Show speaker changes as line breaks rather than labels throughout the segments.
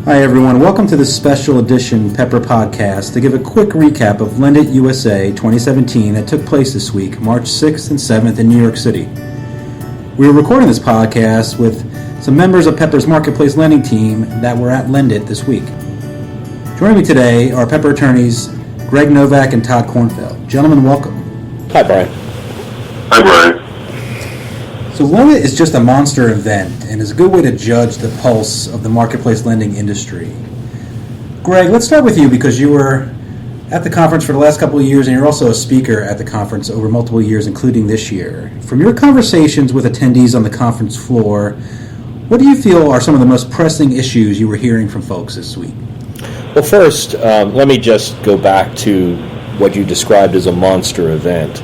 Hi everyone, welcome to this special edition Pepper Podcast to give a quick recap of LendIt USA 2017 that took place this week, March 6th and 7th in New York City. We are recording this podcast with some members of Pepper's Marketplace Lending team that were at LendIt this week. Joining me today are Pepper attorneys Greg Nowak and Todd Kornfeld. Gentlemen, welcome.
Hi, Brian.
Hi, Brian.
So LendIt is just a monster event and is a good way to judge the pulse of the marketplace lending industry. Greg, let's start with you because you were at the conference for the last couple of years and you're also a speaker at the conference over multiple years, including this year. From your conversations with attendees on the conference floor, what do you feel are some of the most pressing issues you were hearing from folks this week?
Well, first, let me just go back to what you described as a monster event.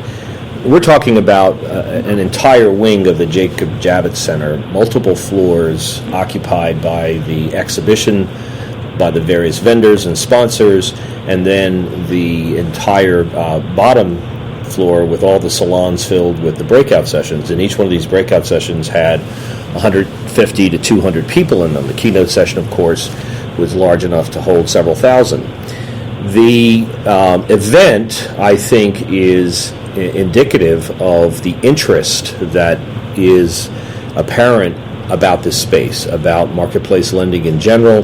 We're talking about an entire wing of the Jacob Javits Center, multiple floors occupied by the exhibition, by the various vendors and sponsors, and then the entire bottom floor with all the salons filled with the breakout sessions. And each one of these breakout sessions had 150 to 200 people in them. The keynote session, of course, was large enough to hold several thousand. The event, I think, is indicative of the interest that is apparent about this space, about marketplace lending in general,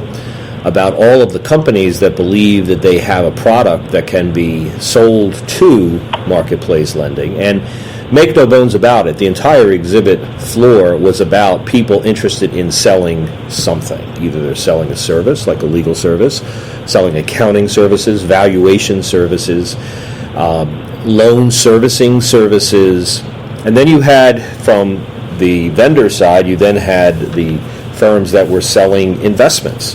about all of the companies that believe that they have a product that can be sold to marketplace lending. And make no bones about it, the entire exhibit floor was about people interested in selling something. Either they're selling a service, like a legal service, selling accounting services, valuation services, loan servicing services, and then you had, from the vendor side, you then had the firms that were selling investments,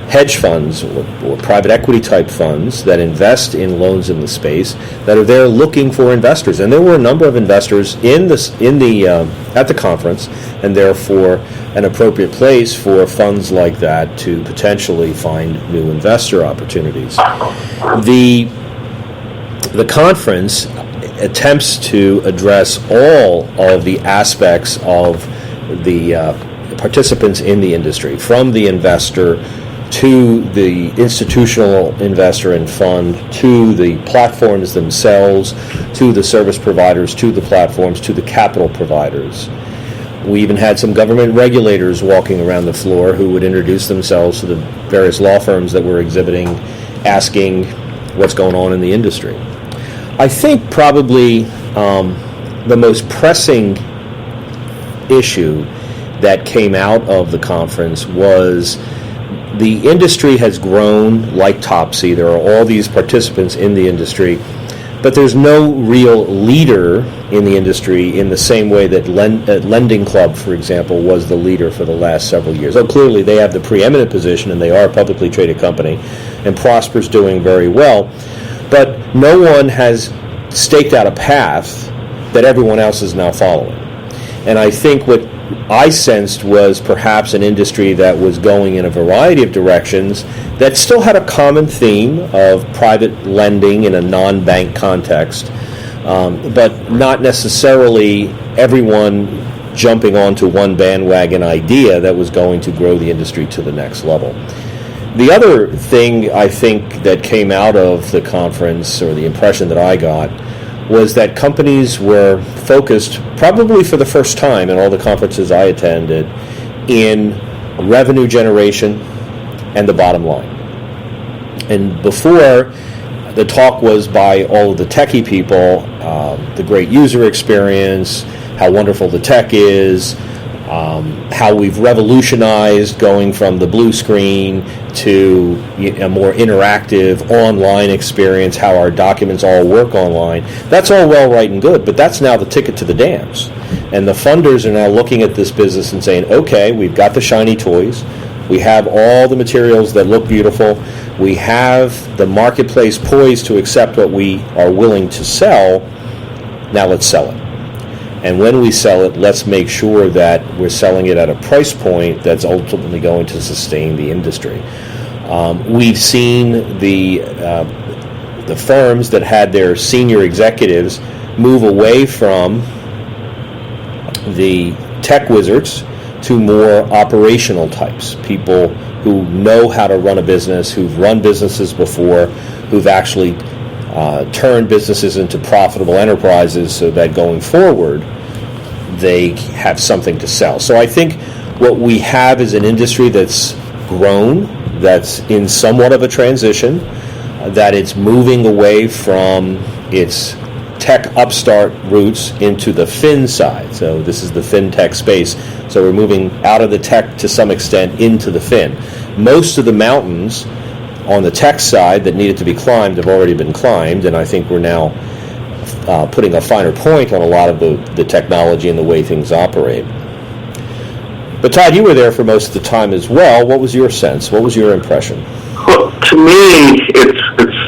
hedge funds or private equity type funds that invest in loans in the space that are there looking for investors. And there were a number of investors at the conference, and therefore an appropriate place for funds like that to potentially find new investor opportunities. The conference attempts to address all of the aspects of the participants in the industry, from the investor to the institutional investor and fund, to the platforms themselves, to the service providers, to the platforms, to the capital providers. We even had some government regulators walking around the floor who would introduce themselves to the various law firms that were exhibiting, asking what's going on in the industry. I think probably the most pressing issue that came out of the conference was the industry has grown like Topsy. There are all these participants in the industry, but there's no real leader in the industry in the same way that Lending Club, for example, was the leader for the last several years. Oh, clearly they have the preeminent position and they are a publicly traded company, and Prosper's doing very well. But no one has staked out a path that everyone else is now following. And I think what I sensed was perhaps an industry that was going in a variety of directions that still had a common theme of private lending in a non-bank context, but not necessarily everyone jumping onto one bandwagon idea that was going to grow the industry to the next level. The other thing I think that came out of the conference, or the impression that I got, was that companies were focused, probably for the first time in all the conferences I attended, in revenue generation and the bottom line. And before, the talk was by all of the techie people, the great user experience, how wonderful the tech is, how we've revolutionized going from the blue screen to a more interactive online experience, how our documents all work online. That's all well, right, and good, but that's now the ticket to the dance. And the funders are now looking at this business and saying, okay, we've got the shiny toys, we have all the materials that look beautiful, we have the marketplace poised to accept what we are willing to sell, now let's sell it. And when we sell it, let's make sure that we're selling it at a price point that's ultimately going to sustain the industry. We've seen the firms that had their senior executives move away from the tech wizards to more operational types, people who know how to run a business, who've run businesses before, who've actually turned businesses into profitable enterprises so that going forward they have something to sell. So I think what we have is an industry that's grown, that's in somewhat of a transition, that it's moving away from its tech upstart roots into the fin side. So this is the fintech space. So we're moving out of the tech to some extent into the fin. Most of the mountains on the tech side that needed to be climbed have already been climbed, and I think we're now putting a finer point on a lot of the technology and the way things operate. But Todd, you were there for most of the time as well. What was your sense? What was your impression?
Well, to me, it's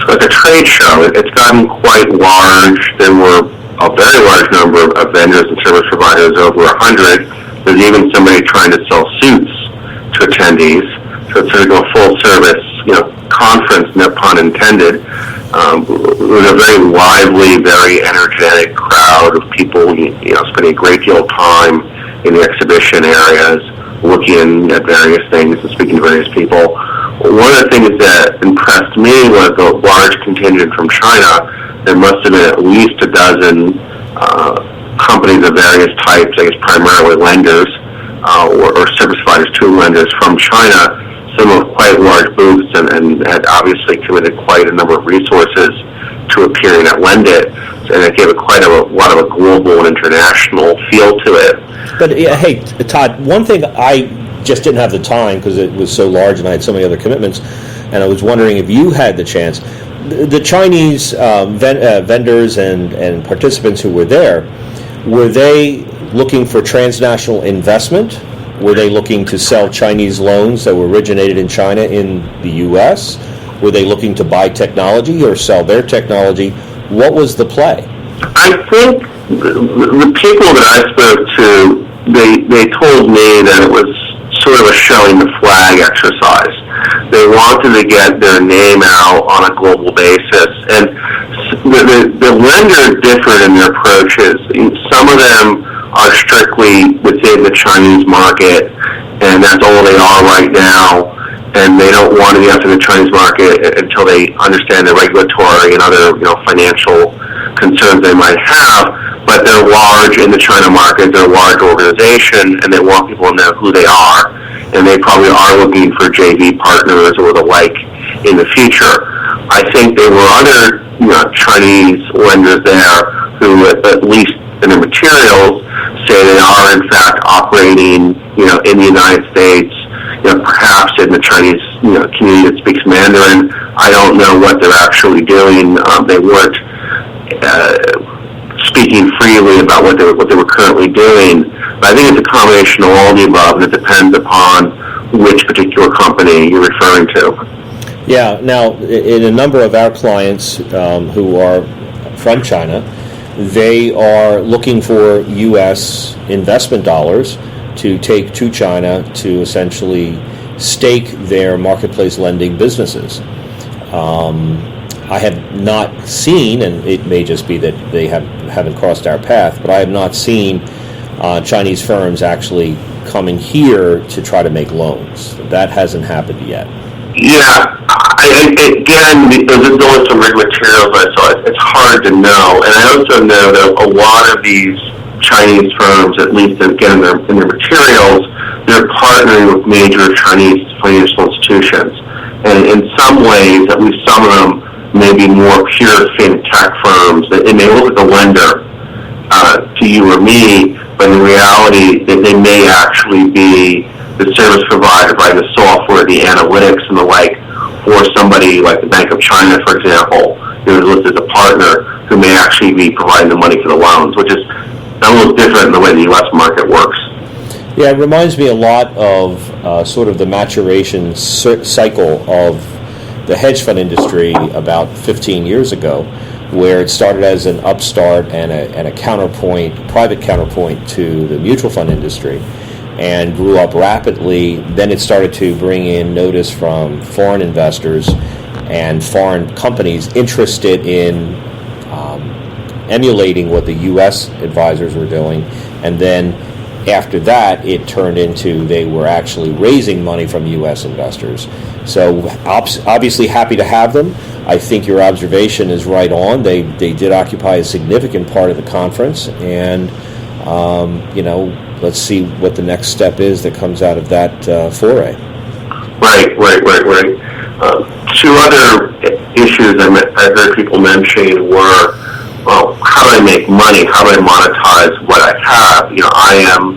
like a trade show. It's gotten quite large. There were a very large number of vendors and service providers, over 100. There's even somebody trying to sell suits to attendees. So it's sort of a full service, conference, no pun intended. It was a very lively, very energetic crowd of people, spending a great deal of time in the exhibition areas, looking at various things and speaking to various people. One of the things that impressed me was the large contingent from China. There must have been at least a dozen companies of various types, I guess primarily lenders or service providers to lenders from China. Some of quite large booths and had obviously committed quite a number of resources to appearing at LendIt, and it gave it quite a lot of a global and international feel to it.
But hey, Todd, one thing I just didn't have the time because it was so large and I had so many other commitments, and I was wondering if you had the chance. The Chinese vendors and participants who were they looking for transnational investment? Were they looking to sell Chinese loans that were originated in China in the U.S.? Were they looking to buy technology or sell their technology? What was the play?
I think the people that I spoke to, they told me that it was sort of a showing the flag exercise. They wanted to get their name out on a global basis. And the lenders differed in their approaches. Some of them are strictly within the Chinese market, and that's all they are right now. And they don't want to be out in the Chinese market until they understand the regulatory and other, financial concerns they might have. But they're large in the China market. They're a large organization, and they want people to know who they are. And they probably are looking for JV partners or the like in the future. I think there were other, Chinese lenders there who, at least in their materials, say they are in fact operating, in the United States, perhaps in the Chinese, community that speaks Mandarin. I don't know what they're actually doing. They weren't speaking freely about what they were currently doing. But I think it's a combination of all the above, and it depends upon which particular company you're referring to.
Yeah. Now, in a number of our clients who are from China, they are looking for U.S. investment dollars to take to China to essentially stake their marketplace lending businesses. I have not seen, and it may just be that they haven't crossed our path, but I have not seen Chinese firms actually coming here to try to make loans. That hasn't happened yet.
Yeah, again, there's only some written materials I saw. It's hard to know, and I also know that a lot of these Chinese firms, at least again in their materials, they're partnering with major Chinese financial institutions, and in some ways, at least some of them, may be more pure fintech firms, and they look at the lender to you or me, but in reality, they may actually be the service provider, right, the software, the analytics, and the like, or somebody like the Bank of China, for example, who is listed as a partner, who may actually be providing the money for the loans, which is a little different in the way the U.S. market works.
Yeah, it reminds me a lot of sort of the maturation cycle of the hedge fund industry about 15 years ago, where it started as an upstart and a counterpoint, private counterpoint to the mutual fund industry, and grew up rapidly. Then it started to bring in notice from foreign investors and foreign companies interested in emulating what the U.S. advisors were doing. And then after that, it turned into they were actually raising money from U.S. investors. So obviously happy to have them. I think your observation is right on. They did occupy a significant part of the conference, and let's see what the next step is that comes out of that foray. Right.
Two other issues I heard people mention were, well, how do I make money? How do I monetize what I have? I am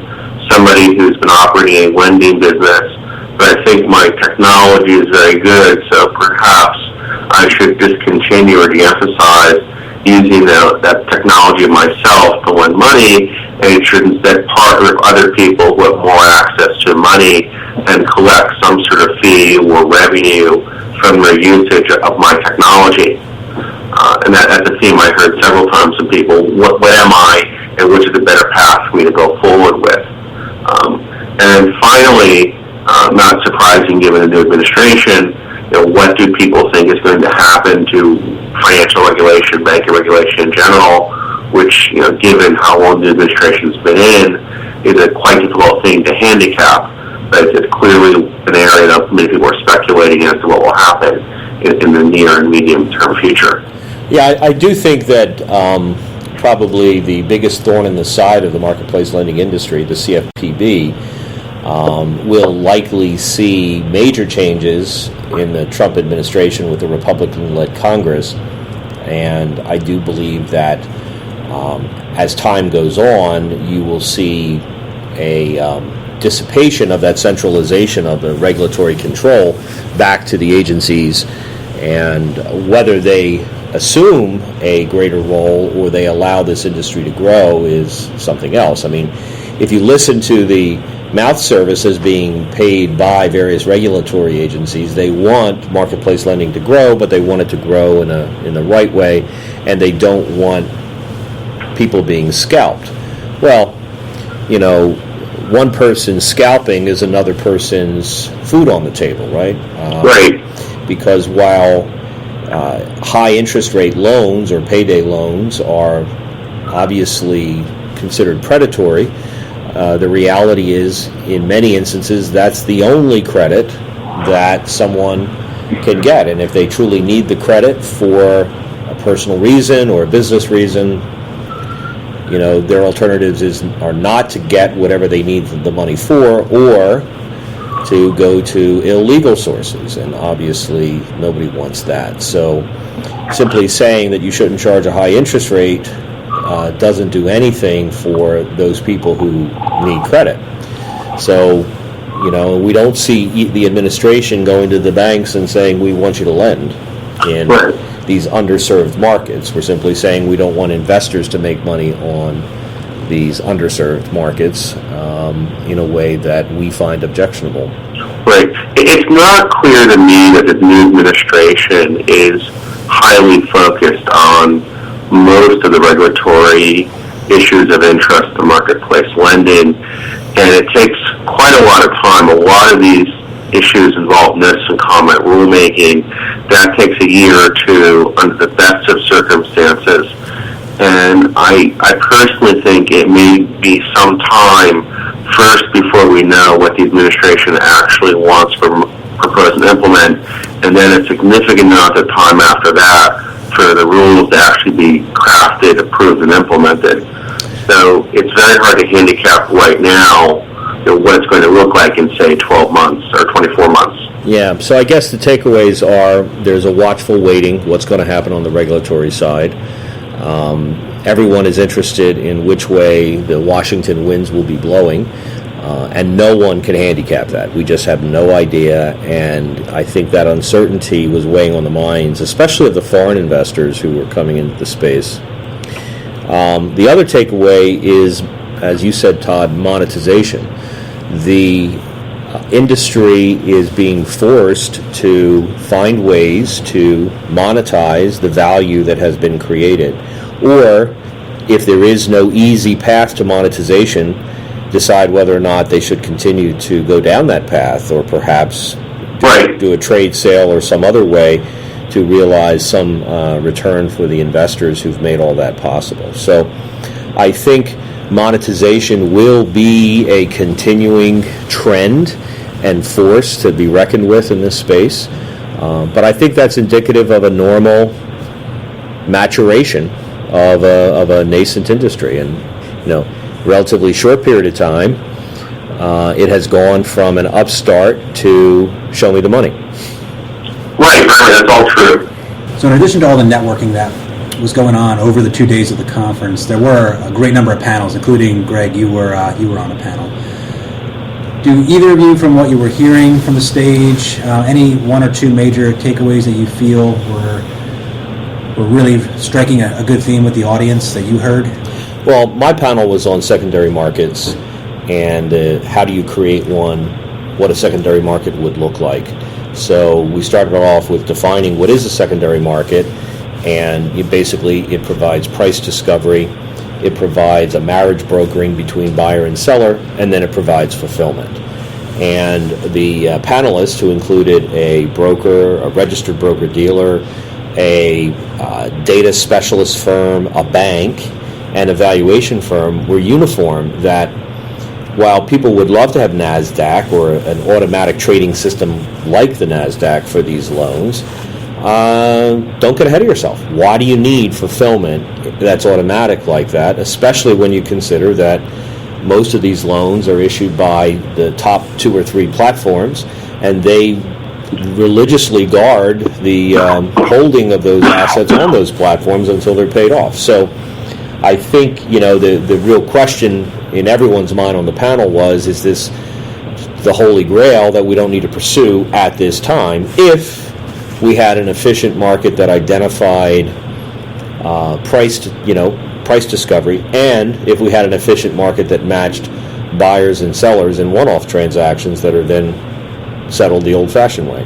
somebody who's been operating a lending business, but I think my technology is very good, so perhaps I should discontinue or de-emphasize using that technology myself to lend money, and should instead partner with other people who have more access to money and collect some sort of fee or revenue from their usage of my technology. And that's a theme I heard several times from people. What am I, and which is a better path for me to go forward with? And finally, not surprising given the new administration, what do people think is going to happen to financial regulation, banking regulation in general, which, given how long the administration's been in, is a quite difficult thing to handicap. But it's clearly an area that many people are speculating as to what will happen in the near and medium term future.
Yeah, I do think that probably the biggest thorn in the side of the marketplace lending industry, the CFPB, will likely see major changes in the Trump administration with the Republican-led Congress. And I do believe that as time goes on, you will see a dissipation of that centralization of the regulatory control back to the agencies, and whether they assume a greater role or they allow this industry to grow is something else. I mean, if you listen to the mouth services being paid by various regulatory agencies, they want marketplace lending to grow, but they want it to grow in the right way, and they don't want people being scalped. Well, one person's scalping is another person's food on the table, right?
Right.
Because while high interest rate loans or payday loans are obviously considered predatory, the reality is, in many instances, that's the only credit that someone can get. And if they truly need the credit for a personal reason or a business reason, their alternatives are not to get whatever they need the money for, or to go to illegal sources, and obviously nobody wants that. So simply saying that you shouldn't charge a high interest rate doesn't do anything for those people who need credit. So, we don't see the administration going to the banks and saying, we want you to lend in these underserved markets. We're simply saying we don't want investors to make money on these underserved markets in a way that we find objectionable.
Right. It's not clear to me that the new administration is highly focused on most of the regulatory issues of interest in marketplace lending, and it takes quite a lot of time. A lot of these issues involve notice and comment rulemaking. That takes a year or two under the best of circumstances. And I personally think it may be some time first before we know what the administration actually wants to propose and implement, and then a significant amount of time after that for the rules to actually be crafted, approved, and implemented. So it's very hard to handicap right now what it's going to look like in, say, 12 months or 24 months.
Yeah, so I guess the takeaways are there's a watchful waiting, what's going to happen on the regulatory side. Everyone is interested in which way the Washington winds will be blowing, and no one can handicap that. We just have no idea, and I think that uncertainty was weighing on the minds, especially of the foreign investors who were coming into the space. The other takeaway is, as you said, Todd, monetization. The industry is being forced to find ways to monetize the value that has been created. Or, if there is no easy path to monetization, decide whether or not they should continue to go down that path, or perhaps do a trade sale or some other way to realize some return for the investors who've made all that possible. So I think monetization will be a continuing trend and force to be reckoned with in this space. But I think that's indicative of a normal maturation of a nascent industry. And, relatively short period of time, it has gone from an upstart to show me the money.
Right, that's all true.
So in addition to all the networking that was going on over the 2 days of the conference, there were a great number of panels, including Greg, you were on a panel. Do either of you, from what you were hearing from the stage, any one or two major takeaways that you feel were really striking a good theme with the audience that you heard?
Well, my panel was on secondary markets and how do you create one, what a secondary market would look like. So we started off with defining what is a secondary market, and it provides price discovery, it provides a marriage brokering between buyer and seller, and then it provides fulfillment. And the panelists, who included a broker, a registered broker-dealer, a data specialist firm, a bank, and a valuation firm, were uniform that while people would love to have NASDAQ or an automatic trading system like the NASDAQ for these loans, don't get ahead of yourself. Why do you need fulfillment that's automatic like that, especially when you consider that most of these loans are issued by the top 2 or 3 platforms, and they religiously guard the holding of those assets on those platforms until they're paid off. So I think, the real question in everyone's mind on the panel was, is this the holy grail that we don't need to pursue at this time if we had an efficient market that identified price discovery, and if we had an efficient market that matched buyers and sellers in one-off transactions that are then settled the old-fashioned way.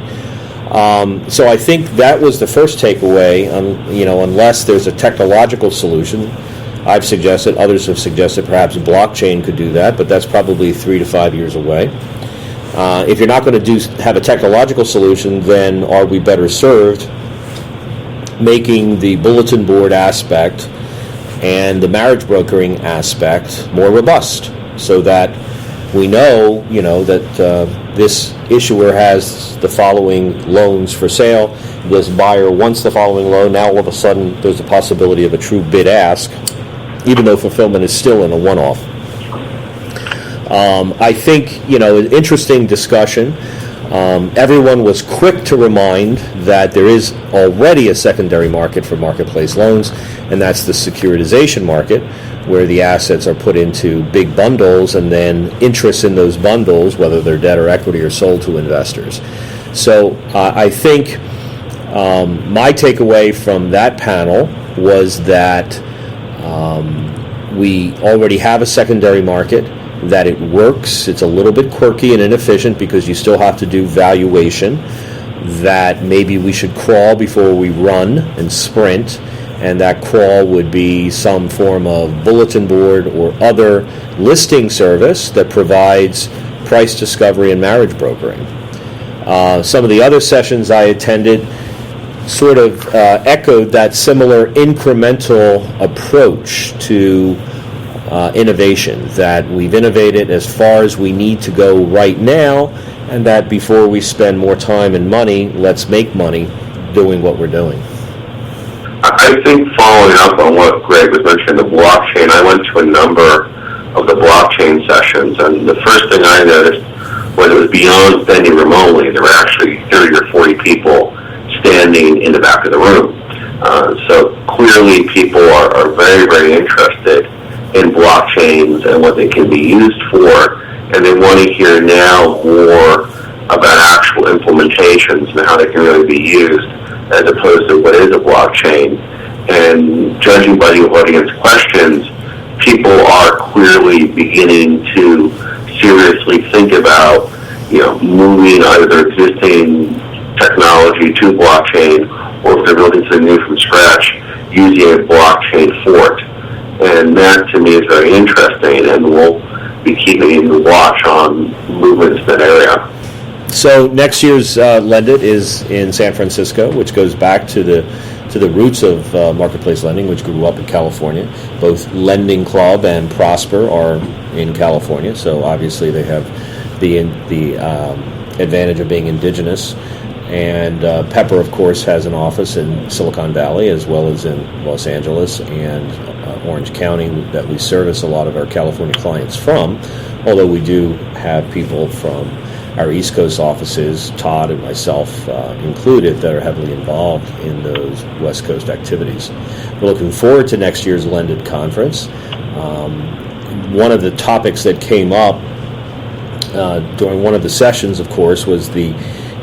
So I think that was the first takeaway. Unless there's a technological solution, I've suggested, others have suggested perhaps blockchain could do that, but that's probably 3 to 5 years away. If you're not going to have a technological solution, then are we better served making the bulletin board aspect and the marriage brokering aspect more robust, so that we know, that this issuer has the following loans for sale. This buyer wants the following loan. Now all of a sudden there's a possibility of a true bid-ask, even though fulfillment is still in a one-off. I think, an interesting discussion. Everyone was quick to remind that there is already a secondary market for marketplace loans, and that's the securitization market, where the assets are put into big bundles and then interest in those bundles, whether they're debt or equity, are sold to investors. So I think my takeaway from that panel was that we already have a secondary market, that it works. It's a little bit quirky and inefficient because you still have to do valuation, that maybe we should crawl before we run and sprint, and that crawl would be some form of bulletin board or other listing service that provides price discovery and marriage brokering. Some of the other sessions I attended sort of echoed that similar incremental approach to innovation, that we've innovated as far as we need to go right now, and that before we spend more time and money, let's make money doing what we're doing.
I think, following up on what Greg was mentioning, the blockchain, I went to a number of the blockchain sessions, and the first thing I noticed was it was beyond standing room only. There were actually 30 or 40 people standing in the back of the room. So clearly people are very, very interested in blockchains and what they can be used for, and they want to hear now more about actual implementations and how they can really be used, as opposed to what is a blockchain. And judging by the audience questions, people are clearly beginning to seriously think about, moving either their existing technology to blockchain, or if they're building something new from scratch, using a blockchain for it. And that, to me, is very interesting, and we'll be keeping a watch on movements in that area.
So next year's LendIt is in San Francisco, which goes back to the to the roots of marketplace lending, which grew up in California. Both Lending Club and Prosper are in California, so obviously they have the advantage of being indigenous. And Pepper, of course, has an office in Silicon Valley as well as in Los Angeles and Orange County that we service a lot of our California clients from, although we do have people from our East Coast offices, Todd and myself included, that are heavily involved in those West Coast activities. We're looking forward to next year's LendIt conference. One of the topics that came up during one of the sessions, of course, was the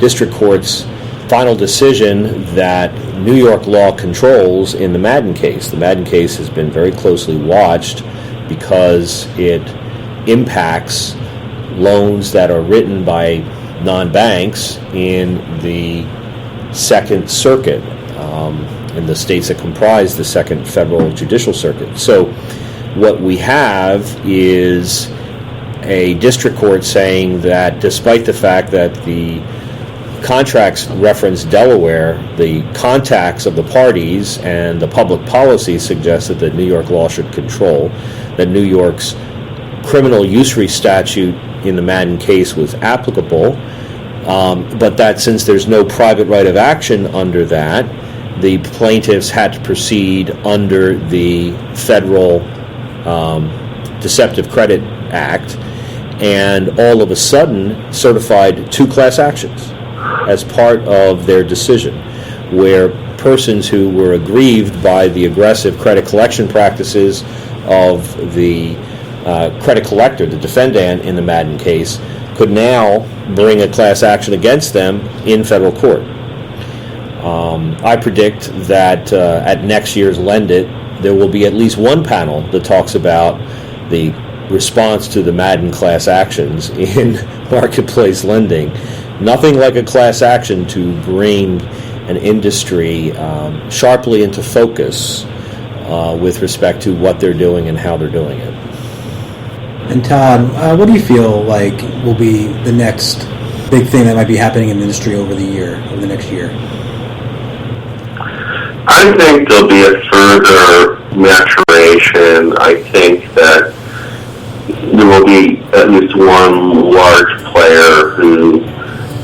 District Court's final decision that New York law controls in the Madden case. The Madden case has been very closely watched because it impacts loans that are written by non-banks in the Second Circuit, in the states that comprise the Second Federal Judicial Circuit. So what we have is a district court saying that despite the fact that the contracts reference Delaware, the contacts of the parties and the public policy suggested that New York law should control, that New York's criminal usury statute in the Madden case was applicable, but that since there's no private right of action under that, the plaintiffs had to proceed under the Federal Deceptive Credit Act, and all of a sudden certified 2 class actions as part of their decision, where persons who were aggrieved by the aggressive credit collection practices of the credit collector, the defendant in the Madden case, could now bring a class action against them in federal court. I predict that at next year's LendIt, there will be at least one panel that talks about the response to the Madden class actions in marketplace lending. Nothing like a class action to bring an industry sharply into focus with respect to what they're doing and how they're doing it.
And Todd, what do you feel like will be the next big thing that might be happening in the industry over the next year?
I think there'll be a further maturation. I think that there will be at least one large player who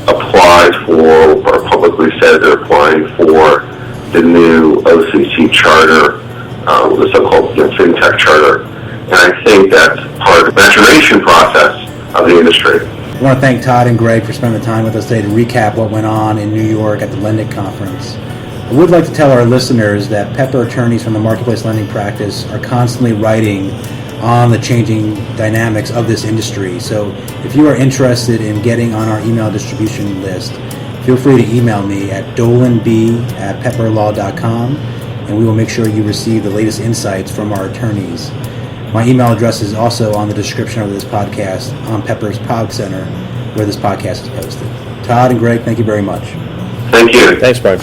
applied for, or publicly said they're applying for, the new OCC charter, the so-called fintech charter. And I think that's part of the maturation process of the industry.
I want to thank Todd and Greg for spending the time with us today to recap what went on in New York at the LendIt conference. I would like to tell our listeners that Pepper attorneys from the marketplace lending practice are constantly writing on the changing dynamics of this industry. So if you are interested in getting on our email distribution list, feel free to email me at dolanb@pepperlaw.com, and we will make sure you receive the latest insights from our attorneys. My email address is also on the description of this podcast on Pepper's Pod Center, where this podcast is posted. Todd and Greg, thank you very much.
Thank you.
Thanks, Brian.